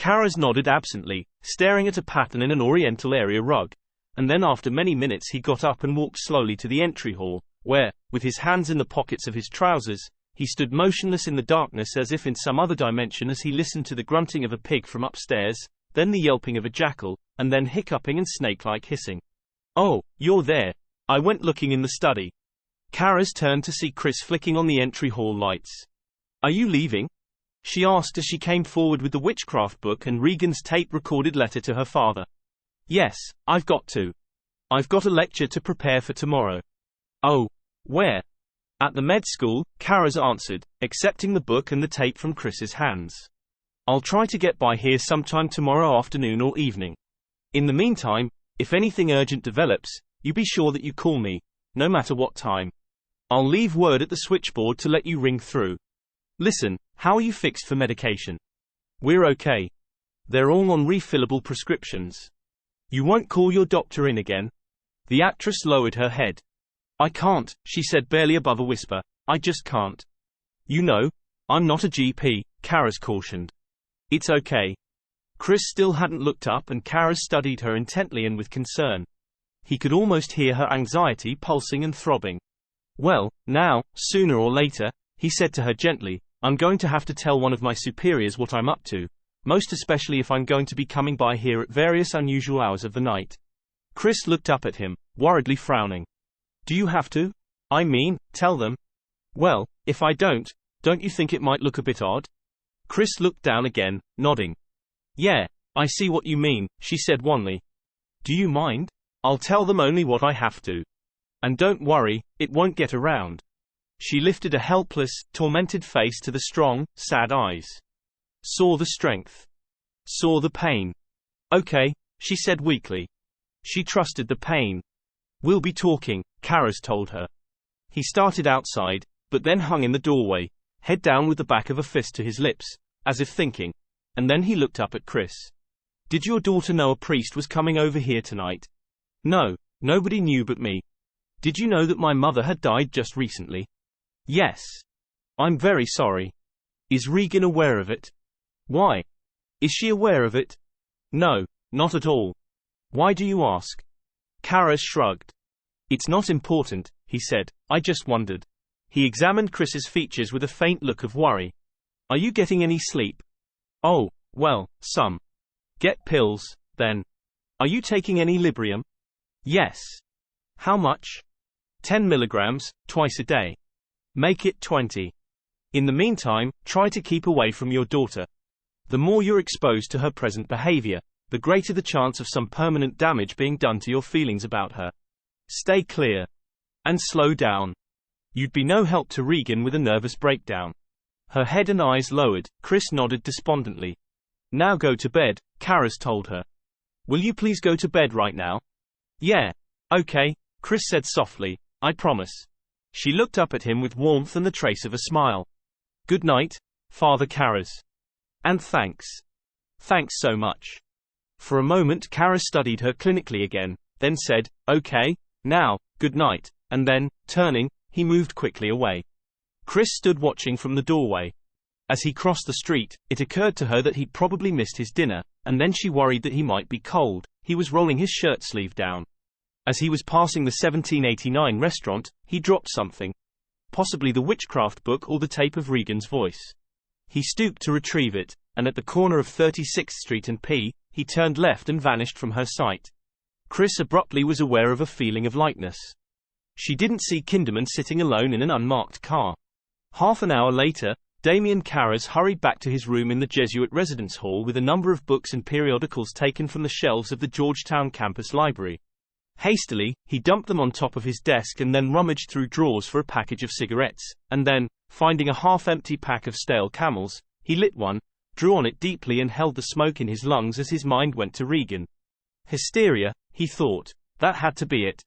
Karras nodded absently, staring at a pattern in an oriental area rug. And then after many minutes he got up and walked slowly to the entry hall, where, with his hands in the pockets of his trousers, he stood motionless in the darkness as if in some other dimension as he listened to the grunting of a pig from upstairs, then the yelping of a jackal, and then hiccuping and snake-like hissing. "Oh, you're there." I went looking in the study. Karras turned to see Chris flicking on the entry hall lights. "Are you leaving?" she asked as she came forward with the witchcraft book and Regan's tape-recorded letter to her father. "Yes, I've got to. I've got a lecture to prepare for tomorrow." "Oh, where?" "At the med school," Karras answered, accepting the book and the tape from Chris's hands. "I'll try to get by here sometime tomorrow afternoon or evening. In the meantime, if anything urgent develops, you be sure that you call me, no matter what time. I'll leave word at the switchboard to let you ring through. Listen, how are you fixed for medication?" "We're okay. They're all on refillable prescriptions." "You won't call your doctor in again?" The actress lowered her head. "I can't," she said barely above a whisper. "I just can't." "You know, I'm not a GP," Karras cautioned. "It's okay." Chris still hadn't looked up and Karras studied her intently and with concern. He could almost hear her anxiety pulsing and throbbing. "Well, now, sooner or later," he said to her gently, "I'm going to have to tell one of my superiors what I'm up to, most especially if I'm going to be coming by here at various unusual hours of the night." Chris looked up at him, worriedly frowning. "Do you have to? I mean, tell them?" "Well, if I don't you think it might look a bit odd?" Chris looked down again, nodding. "Yeah, I see what you mean," she said wanly. "Do you mind? I'll tell them only what I have to. And don't worry, it won't get around." She lifted a helpless, tormented face to the strong, sad eyes. Saw the strength. Saw the pain. "Okay," she said weakly. She trusted the pain. "We'll be talking," Karras told her. He started outside, but then hung in the doorway, head down with the back of a fist to his lips, as if thinking. And then he looked up at Chris. "Did your daughter know a priest was coming over here tonight?" "No, nobody knew but me." "Did you know that my mother had died just recently?" "Yes." "I'm very sorry." "Is Regan aware of it?" "Why? Is she aware of it?" "No, not at all." "Why do you ask?" Karras shrugged. "It's not important," he said. "I just wondered." He examined Chris's features with a faint look of worry. "Are you getting any sleep?" "Oh, well, some." "Get pills, then." "Are you taking any Librium?" "Yes." "How much?" 10 milligrams, twice a day. "Make it 20. In the meantime, try to keep away from your daughter. The more you're exposed to her present behavior, the greater the chance of some permanent damage being done to your feelings about her. Stay clear. And slow down. You'd be no help to Regan with a nervous breakdown." Her head and eyes lowered. Chris nodded despondently. "Now go to bed," Karras told her. "Will you please go to bed right now?" "Yeah. Okay," Chris said softly. "I promise." She looked up at him with warmth and the trace of a smile. "Good night, Father Karras. And thanks." "Thanks so much." For a moment Karras studied her clinically again, then said, "Okay, now, good night," and then, turning, he moved quickly away. Chris stood watching from the doorway. As he crossed the street, it occurred to her that he'd probably missed his dinner, and then she worried that he might be cold. He was rolling his shirt sleeve down. As he was passing the 1789 restaurant, he dropped something. Possibly the witchcraft book or the tape of Regan's voice. He stooped to retrieve it, and at the corner of 36th Street and P, he turned left and vanished from her sight. Chris abruptly was aware of a feeling of lightness. She didn't see Kinderman sitting alone in an unmarked car. Half an hour later, Damien Karras hurried back to his room in the Jesuit residence hall with a number of books and periodicals taken from the shelves of the Georgetown campus library. Hastily, he dumped them on top of his desk and then rummaged through drawers for a package of cigarettes, and then, finding a half-empty pack of stale Camels, he lit one, drew on it deeply and held the smoke in his lungs as his mind went to Regan. Hysteria, he thought. That had to be it.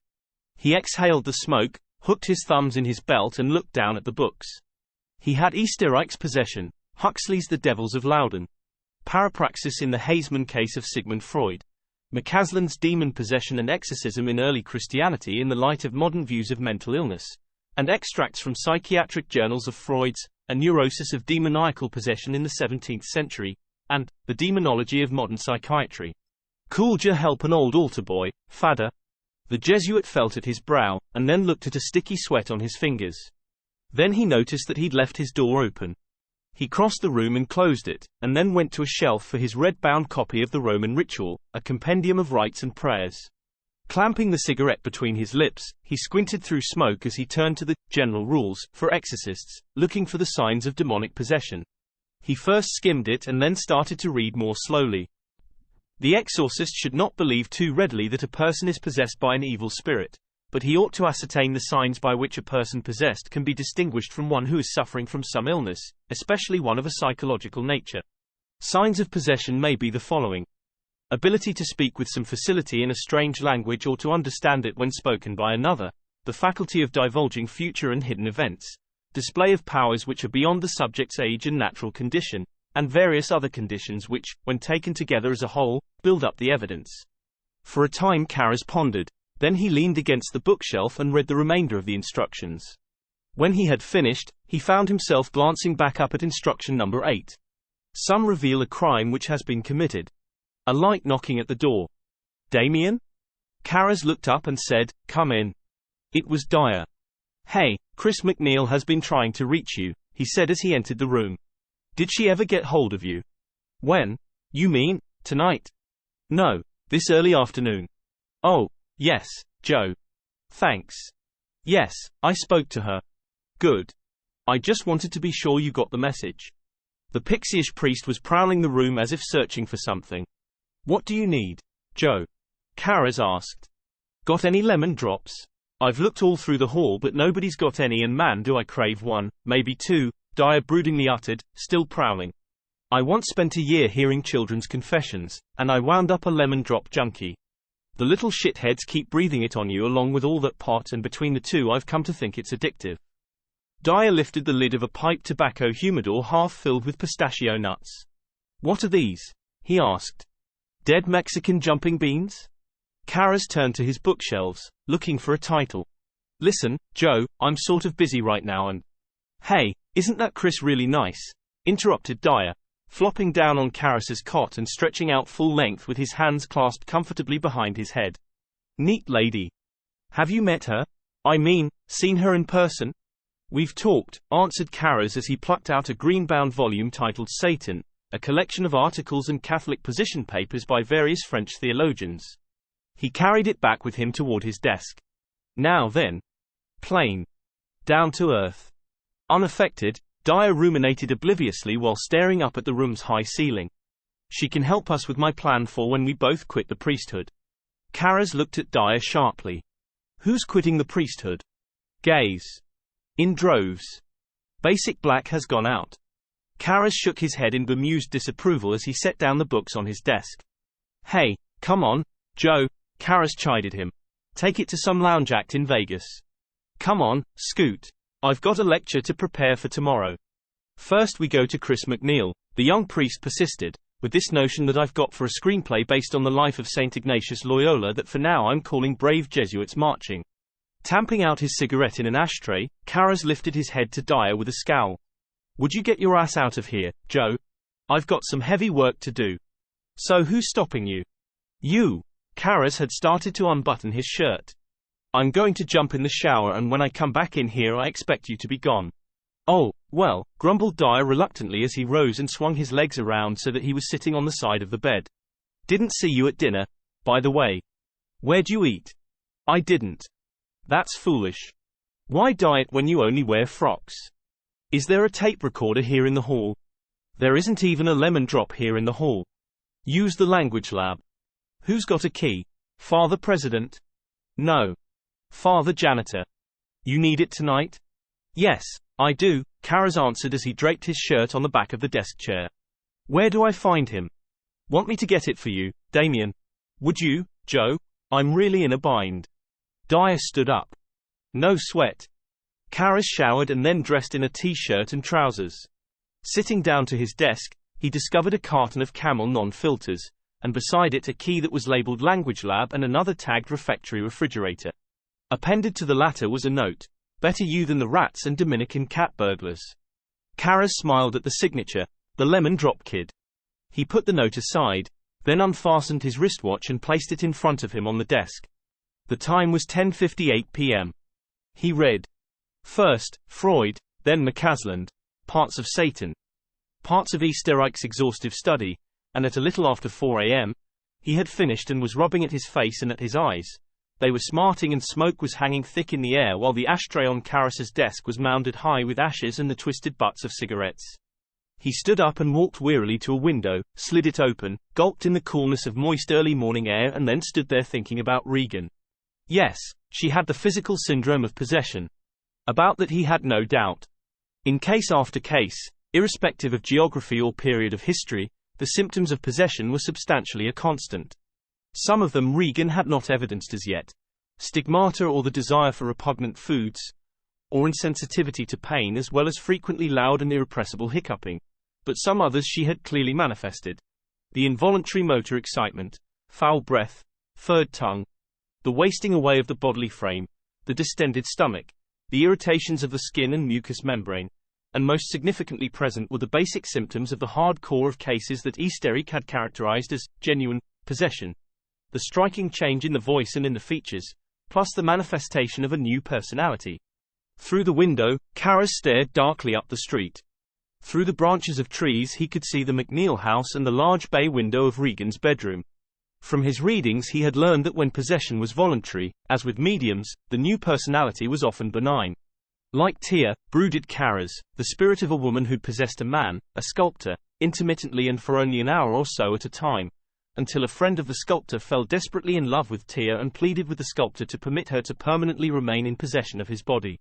He exhaled the smoke, hooked his thumbs in his belt and looked down at the books. He had Easterreich's Possession, Huxley's The Devils of Loudon, Parapraxis in the Hazeman Case of Sigmund Freud, McCaslin's Demon Possession and Exorcism in Early Christianity in the Light of Modern Views of Mental Illness, and extracts from psychiatric journals of Freud's A Neurosis of Demoniacal Possession in the 17th Century, and The Demonology of Modern Psychiatry. Could you help an old altar boy, Fadder? The Jesuit felt at his brow, and then looked at a sticky sweat on his fingers. Then he noticed that he'd left his door open. He crossed the room and closed it, and then went to a shelf for his red-bound copy of the Roman Ritual, a compendium of rites and prayers. Clamping the cigarette between his lips, he squinted through smoke as he turned to the General Rules for Exorcists, looking for the signs of demonic possession. He first skimmed it and then started to read more slowly. The exorcist should not believe too readily that a person is possessed by an evil spirit, but he ought to ascertain the signs by which a person possessed can be distinguished from one who is suffering from some illness, especially one of a psychological nature. Signs of possession may be the following: ability to speak with some facility in a strange language or to understand it when spoken by another, the faculty of divulging future and hidden events, display of powers which are beyond the subject's age and natural condition, and various other conditions which, when taken together as a whole, build up the evidence. For a time Karras pondered. Then he leaned against the bookshelf and read the remainder of the instructions. When he had finished, he found himself glancing back up at instruction number 8. Some reveal a crime which has been committed. A light knocking at the door. Damien? Karras looked up and said, "Come in." It was Dyer. "Hey, Chris MacNeil has been trying to reach you," he said as he entered the room. "Did she ever get hold of you?" "When? You mean, tonight?" "No, this early afternoon." "Oh, yes, Joe. Thanks. Yes, I spoke to her." "Good. I just wanted to be sure you got the message." The pixie-ish priest was prowling the room as if searching for something. "What do you need, Joe?" Karras asked. "Got any lemon drops? I've looked all through the hall but nobody's got any, and man do I crave one, maybe two," Dyer broodingly uttered, still prowling. "I once spent a year hearing children's confessions, and I wound up a lemon drop junkie. The little shitheads keep breathing it on you along with all that pot, and between the two I've come to think it's addictive." Dyer lifted the lid of a pipe tobacco humidor half filled with pistachio nuts. "What are these?" he asked. "Dead Mexican jumping beans?" Karras turned to his bookshelves, looking for a title. "Listen, Joe, I'm sort of busy right now and—" "Hey, isn't that Chris really nice?" interrupted Dyer, flopping down on Karras's cot and stretching out full length with his hands clasped comfortably behind his head. "Neat lady. Have you met her? I mean, seen her in person?" "We've talked," answered Karras as he plucked out a green-bound volume titled Satan, a collection of articles and Catholic position papers by various French theologians. He carried it back with him toward his desk. "Now then. Plain. Down to earth. Unaffected," Dyer ruminated obliviously while staring up at the room's high ceiling. "She can help us with my plan for when we both quit the priesthood." Karras looked at Dyer sharply. "Who's quitting the priesthood?" "Gays. In droves. Basic black has gone out." Karras shook his head in bemused disapproval as he set down the books on his desk. "Hey, come on, Joe," Karras chided him. "Take it to some lounge act in Vegas. Come on, Scoot. I've got a lecture to prepare for tomorrow." "First we go to Chris MacNeil," the young priest persisted, "with this notion that I've got for a screenplay based on the life of St. Ignatius Loyola that for now I'm calling Brave Jesuits Marching." Tamping out his cigarette in an ashtray, Karras lifted his head to Dyer with a scowl. "Would you get your ass out of here, Joe? I've got some heavy work to do." "So who's stopping you?" "You." Karras had started to unbutton his shirt. "I'm going to jump in the shower, and when I come back in here I expect you to be gone." "Oh, well," grumbled Dyer reluctantly as he rose and swung his legs around so that he was sitting on the side of the bed. "Didn't see you at dinner, by the way." "Where'd you eat?" "I didn't." "That's foolish. Why diet when you only wear frocks? Is there a tape recorder here in the hall?" "There isn't even a lemon drop here in the hall." "Use the language lab." "Who's got a key? Father President?" "No. Father Janitor." "You need it tonight?" "Yes, I do," Karras answered as he draped his shirt on the back of the desk chair. "Where do I find him?" "Want me to get it for you, Damien?" "Would you, Joe? I'm really in a bind." Dyer stood up. "No sweat." Karras showered and then dressed in a t-shirt and trousers. Sitting down to his desk, he discovered a carton of Camel non-filters, and beside it a key that was labeled Language Lab and another tagged Refectory Refrigerator. Appended to the latter was a note: "Better you than the rats and Dominican cat burglars." Karras smiled at the signature, "The Lemon Drop Kid." He put the note aside, then unfastened his wristwatch and placed it in front of him on the desk. The time was 10:58 p.m. He read. First, Freud, then McCasland, Parts of Satan, parts of Easterreich's exhaustive study, and at a little after 4 a.m., he had finished and was rubbing at his face and at his eyes. They were smarting and smoke was hanging thick in the air while the ashtray on Karras's desk was mounded high with ashes and the twisted butts of cigarettes. He stood up and walked wearily to a window, slid it open, gulped in the coolness of moist early morning air and then stood there thinking about Regan. Yes, she had the physical syndrome of possession. About that he had no doubt. In case after case, irrespective of geography or period of history, the symptoms of possession were substantially a constant. Some of them Regan had not evidenced as yet. Stigmata or the desire for repugnant foods, or insensitivity to pain as well as frequently loud and irrepressible hiccuping. But some others she had clearly manifested. The involuntary motor excitement, foul breath, furred tongue, the wasting away of the bodily frame, the distended stomach, the irritations of the skin and mucous membrane, and most significantly present were the basic symptoms of the hard core of cases that Easterreich had characterized as genuine possession. The striking change in the voice and in the features, plus the manifestation of a new personality. Through the window, Karras stared darkly up the street. Through the branches of trees he could see the MacNeil house and the large bay window of Regan's bedroom. From his readings he had learned that when possession was voluntary, as with mediums, the new personality was often benign. Like Tia, brooded Karras, the spirit of a woman who'd possessed a man, a sculptor, intermittently and for only an hour or so at a time, until a friend of the sculptor fell desperately in love with Tia and pleaded with the sculptor to permit her to permanently remain in possession of his body.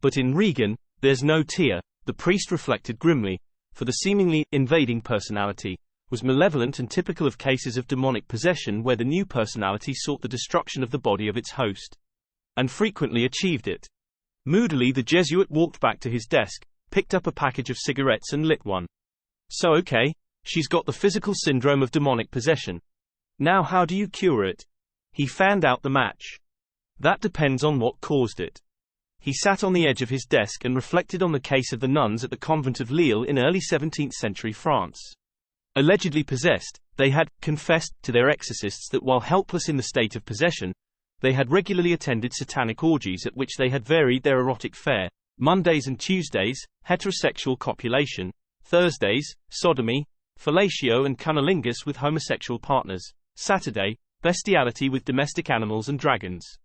But in Regan, there's no Tia, the priest reflected grimly, for the seemingly invading personality was malevolent and typical of cases of demonic possession where the new personality sought the destruction of the body of its host. And frequently achieved it. Moodily the Jesuit walked back to his desk, picked up a package of cigarettes and lit one. So okay, she's got the physical syndrome of demonic possession. Now how do you cure it? He fanned out the match. That depends on what caused it. He sat on the edge of his desk and reflected on the case of the nuns at the convent of Lille in early 17th century France. Allegedly possessed, they had confessed to their exorcists that while helpless in the state of possession, they had regularly attended satanic orgies at which they had varied their erotic fare. Mondays and Tuesdays, heterosexual copulation; Thursdays, sodomy, fellatio and cunnilingus with homosexual partners; Saturday, bestiality with domestic animals and dragons.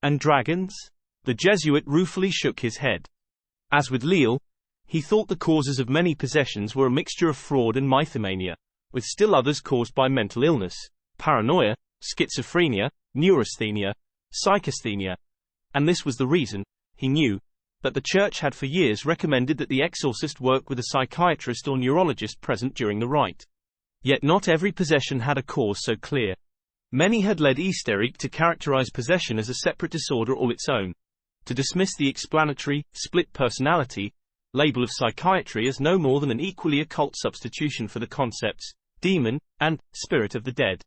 And dragons? The Jesuit ruefully shook his head. As with Lille, he thought the causes of many possessions were a mixture of fraud and mythomania, with still others caused by mental illness, paranoia, schizophrenia, neurasthenia, psychasthenia. And this was the reason, he knew, that the Church had for years recommended that the exorcist work with a psychiatrist or neurologist present during the rite. Yet not every possession had a cause so clear. Many had led Easterreich to characterize possession as a separate disorder all its own, to dismiss the explanatory, split personality label of psychiatry as no more than an equally occult substitution for the concepts demon and spirit of the dead.